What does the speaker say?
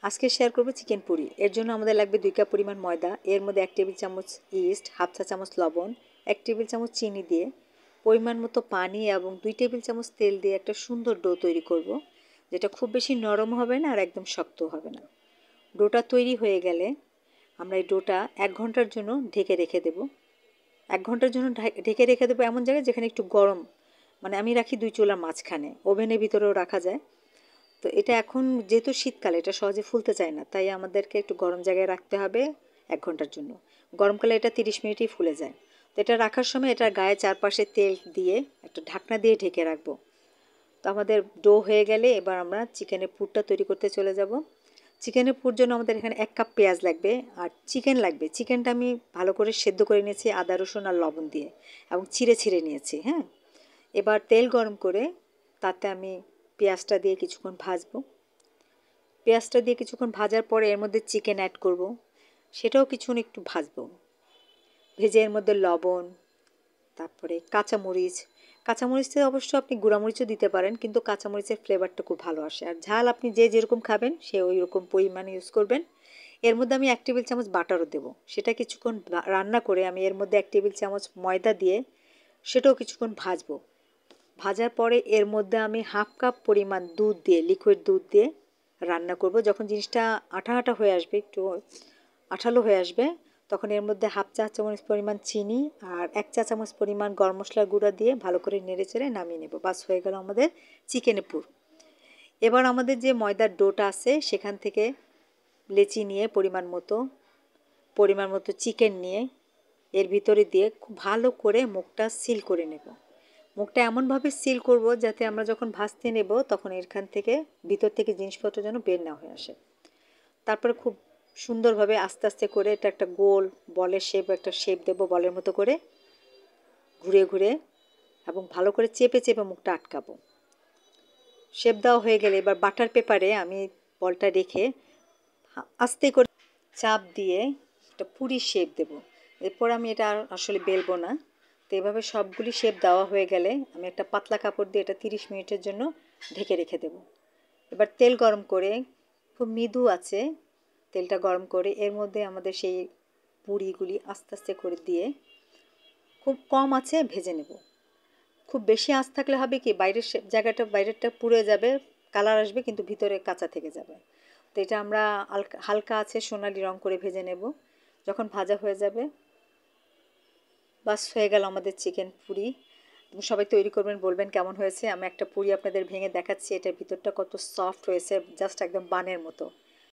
আজকে শেয়ার করব চিকেন পুরি। এর জন্য আমাদের লাগবে 2 কাপ পরিমাণ ময়দা, এর মধ্যে 1 টেবিল চামচ ইস্ট, হাফ চা চামচ লবণ, 1 টেবিল চামচ চিনি দিয়ে পরিমাণ মতো পানি এবং 2 টেবিল চামচ তেল দিয়ে একটা সুন্দর ডো তৈরি করব, যেটা খুব বেশি নরম হবে না আর একদম শক্ত হবে না। ডোটা তৈরি হয়ে গেলে আমরা এই ডোটা 1 ঘন্টার জন্য ঢেকে রেখে দেব। 1 ঘন্টার জন্য ঢেকে রেখে দেবো এমন জায়গায় যেখানে একটু গরম, মানে আমি রাখি 2 চুলার মাঝখানে, ওভেনের ভিতরেও রাখা যায়। তো এটা এখন যেহেতু শীতকালে এটা সহজে ফুলতে চায় না, তাই আমাদেরকে একটু গরম জায়গায় রাখতে হবে 1 ঘন্টার জন্য। গরমকালে এটা 30 মিনিটেই ফুলে যায়। তো এটা রাখার সময় এটার গায়ে চারপাশে তেল দিয়ে একটা ঢাকনা দিয়ে ঢেকে রাখবো। তো আমাদের ডো হয়ে গেলে এবার আমরা চিকেনের পুরটা তৈরি করতে চলে যাব। চিকেনের পুর জন্য আমাদের এখানে 1 কাপ পেঁয়াজ লাগবে আর চিকেন লাগবে। চিকেনটা আমি ভালো করে সেদ্ধ করে নিয়েছি আদা রসুন আর লবণ দিয়ে এবং ছিঁড়ে ছিঁড়ে নিয়েছি। হ্যাঁ, এবার তেল গরম করে তাতে আমি পেঁয়াজটা দিয়ে কিছুক্ষণ ভাজবো। পেঁয়াজটা দিয়ে কিছুক্ষণ ভাজার পরে এর মধ্যে চিকেন অ্যাড করব, সেটাও কিছুক্ষণ একটু ভাজবো। ভেজে এর মধ্যে লবণ, তারপরে কাঁচামরিচতে অবশ্য আপনি গুঁড়ামরিচও দিতে পারেন, কিন্তু কাঁচামরিচের ফ্লেভারটা খুব ভালো আসে। আর ঝাল আপনি যে যেরকম খাবেন সে ওই রকম পরিমাণে ইউজ করবেন। এর মধ্যে আমি 1 টেবিল চামচ বাটারও দেবো। সেটা কিছুক্ষণ রান্না করে আমি এর মধ্যে 1 টেবিল চামচ ময়দা দিয়ে সেটাও কিছুক্ষণ ভাজবো। ভাজার পরে এর মধ্যে আমি হাফ কাপ পরিমাণ দুধ দিয়ে, লিকুইড দুধ দিয়ে রান্না করব। যখন জিনিসটা আঠা আঠা হয়ে আসবে, একটু আঠালো হয়ে আসবে, তখন এর মধ্যে হাফ চা চামচ পরিমাণ চিনি আর 1 চা চামচ পরিমাণ গরম মশলার গুঁড়া দিয়ে ভালো করে নেড়ে চেড়ে নামিয়ে নেব। বাস হয়ে গেল আমাদের চিকেনের পুর। এবার আমাদের যে ময়দার ডোটা আছে সেখান থেকে লেচি নিয়ে পরিমাণ মতো চিকেন নিয়ে এর ভিতরে দিয়ে খুব ভালো করে মুখটা সিল করে নেব। মুখটা এমনভাবে সিল করব যাতে আমরা যখন ভাজতে নেব তখন এখান থেকে ভিতর থেকে জিনিসপত্র যেন বের না হয়ে আসে। তারপরে খুব সুন্দরভাবে আস্তে আস্তে করে এটা একটা গোল বলের একটা শেপ দেব, বলের মতো করে ঘুরে ঘুরে এবং ভালো করে চেপে চেপে মুখটা আটকাবো। শেপ দেওয়া হয়ে গেলে এবার বাটার পেপারে আমি বলটা রেখে আস্তে করে চাপ দিয়ে একটা পুরি শেপ দেব। এরপর আমি এটা আসলে বেলবো না। তো এভাবে সবগুলি শেপ দেওয়া হয়ে গেলে আমি একটা পাতলা কাপড় দিয়ে এটা 30 মিনিটের জন্য ঢেকে রেখে দেব। এবার তেল গরম করে খুব মৃদু আছে তেলটা গরম করে এর মধ্যে আমাদের সেই পুরিগুলি আস্তে আস্তে করে দিয়ে খুব কম আছে ভেজে নেব। খুব বেশি আঁচ থাকলে হবে কি, বাইরেরটা পুড়ে যাবে, কালার আসবে কিন্তু ভিতরে কাঁচা থেকে যাবে। তো এটা আমরা হালকা আছে সোনালি রং করে ভেজে নেব। যখন ভাজা হয়ে যাবে বাস হয়ে গেল আমাদের চিকেন পুরি। সবাই তৈরি করবেন, বলবেন কেমন হয়েছে। আমি একটা পুরি আপনাদের ভেঙে দেখাচ্ছি, এটার ভিতরটা কত সফট হয়েছে, জাস্ট একদম বানের মতো।